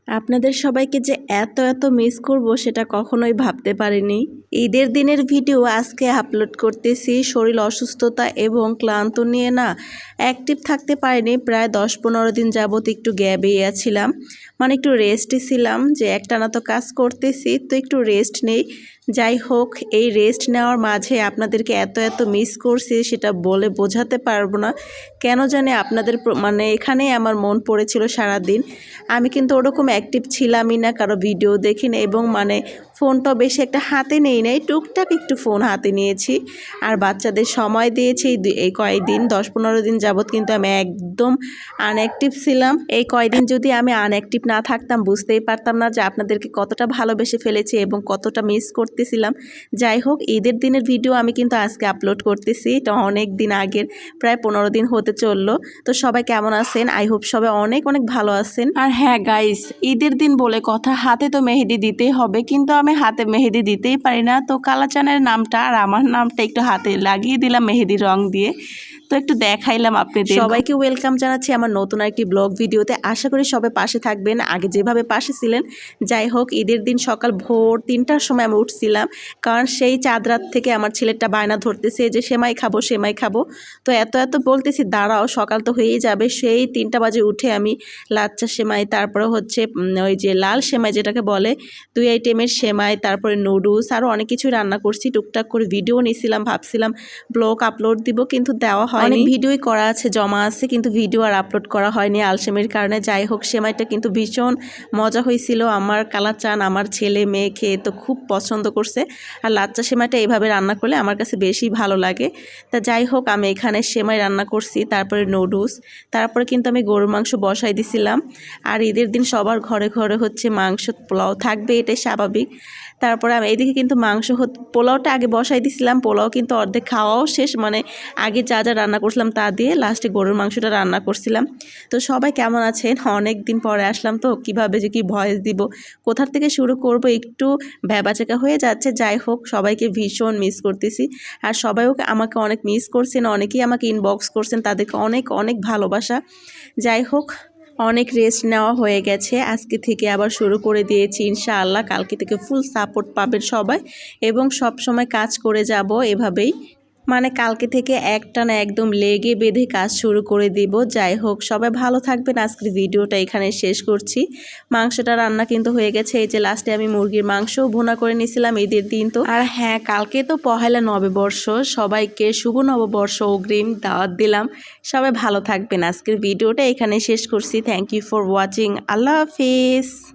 আপনাদের সবাইকে যে এত মিস করব সেটা কখনোই ভাবতে পারিনি। ঈদের দিনের ভিডিও আজকে আপলোড করতেছি। শরীর অসুস্থতা এবং ক্লান্ত নিয়ে না অ্যাক্টিভ থাকতে পারিনি। প্রায় 10-15 দিন যাবত একটু গ্যাপেই আছিলাম, মানে একটু রেস্টে ছিলাম, যে একটানা তো কাজ করতেছি, তো একটু রেস্ট নেই। যাই হোক, এই রেস্ট নেওয়ার মাঝে আপনাদেরকে এত মিস করছি সেটা বলে বোঝাতে পারবো না। কেন জানি আপনাদের মানে এখানেই আমার মন পড়েছিল সারাদিন। আমি কিন্তু ওরকম অ্যাক্টিভ ছিলামই না, কারো ভিডিও দেখি না এবং মানে ফোনটাও বেশি একটা হাতে নেই নাই, টুকটাক একটু ফোন হাতে নিয়েছি আর বাচ্চাদের সময় দিয়েছি। এই কয়েকদিন 10-15 দিন যাবত কিন্তু আমি একদম আনঅ্যাক্টিভ ছিলাম। এই কয়দিন যদি আমি আনঅ্যাক্টিভ না থাকতাম বুঝতেই পারতাম না যে আপনাদেরকে কতটা ভালোবেসে ফেলেছি এবং কতটা মিস করতেছিলাম। যাই হোক, ঈদের দিনের ভিডিও আমি কিন্তু আজকে আপলোড করতেছি। এটা অনেক দিন আগের, প্রায় 15 দিন হতে চললো। তো সবাই কেমন আছেন? আই হোপ সবাই অনেক ভালো আছেন। আর হ্যাঁ গাইস, ঈদের দিন বলে কথা, হাতে তো মেহেদি দিতেই হবে, কিন্তু আমি হাতে মেহেদি দিতেই পারি না। তো কালাচানের নামটা আর আমার নামটা একটু হাতে লাগিয়ে দিলাম মেহেদির রং দিয়ে। তো একটু দেখাইলাম আপনাদের। সবাইকে ওয়েলকাম জানাচ্ছি আমার নতুন একটি ব্লগ ভিডিওতে। আশা করি সবাই পাশে থাকবেন, আগে যেভাবে পাশে ছিলেন। যাই হোক, ঈদের দিন সকাল ভোর 3টার সময় আমি উঠছিলাম, কারণ সেই চাঁদ রাত থেকে আমার ছেলেটা বায়না ধরতেছে যে সেমাই খাবো। তো এত বলতেছি, দাঁড়াও, সকাল তো হয়েই যাবে। সেই 3টা বাজে উঠে আমি লাচ্চা সেমাই, তারপরে হচ্ছে ওই যে লাল সেমাই যেটাকে বলে, 2 আইটেমের সেমাই, তারপরে নুডলস, আরও অনেক কিছুই রান্না করছি। টুকটাক করে ভিডিও নিয়েছিলাম, ভাবছিলাম ব্লগ আপলোড দিব, কিন্তু দেওয়া হয়নি। অনেক ভিডিওই করা আছে, জমা আছে, কিন্তু ভিডিও আর আপলোড করা হয়নি আলসেমির কারণে। যাই হোক, সেমাইটা কিন্তু ভীষণ মজা হয়েছিল। আমার কালাচান, আমার ছেলে মেয়ে খেয়ে তো খুব পছন্দ করছে। আর লাচ্চা সেমাইটা এইভাবে রান্না করলে আমার কাছে বেশি ভালো লাগে। তা যাই হোক, আমি এখানে সেমাই রান্না করছি, তারপরে নুডলস, তারপরে কিন্তু আমি গরুর মাংস বসাই দিছিলাম। আর ঈদের দিন সবার ঘরে হচ্ছে মাংস, পোলাও থাকবে, এটাই স্বাভাবিক। তারপরে আমি এইদিকে কিন্তু পোলাওটা আগে বসাই দিছিলাম। পোলাও কিন্তু অর্ধেক খাওয়াও শেষ, মানে আগে যা রান্না করছিলাম তা দিয়ে লাস্টে গরুর মাংসটা রান্না করছিলাম। তো সবাই কেমন আছেন? অনেক দিন পরে আসলাম, তো কিভাবে যে কি ভয়েস দিব, কোথার থেকে শুরু করব, একটু ভ্যাবাচাকা হয়ে যাচ্ছে। যাই হোক, সবাইকে ভীষণ মিস করতেছি। আর সবাইও আমাকে অনেক মিস করছেন, অনেকেই আমাকে ইনবক্স করছেন, তাদেরকে অনেক ভালোবাসা। যাই হোক, অনেক রেস্ট নেওয়া হয়ে গেছে, আজকে থেকে আবার শুরু করে দিয়েছি ইনশাআল্লাহ। কালকে থেকে ফুল সাপোর্ট পাবেন সবাই এবং সব সময় কাজ করে যাব এভাবেই, মানে কালকে থেকে একটানা একদম লেগে বেঁধে কাজ শুরু করে দিব। যাই হোক, সবাই ভালো থাকবেন। আজকের ভিডিওটা এখানে শেষ করছি। মাংসটা রান্না কিন্তু হয়ে গেছে। এই যে লাস্টে আমি মুরগির মাংসও ভুনা করে নিয়েছিলাম ঈদের দিন। তো আর হ্যাঁ, কালকে তো পহেলা নববর্ষ, সবাইকে শুভ নববর্ষ অগ্রিম দাওয়াত দিলাম। সবাই ভালো থাকবেন। আজকের ভিডিওটা এখানে শেষ করছি। Thank you for watching. আল্লাহ হাফিজ।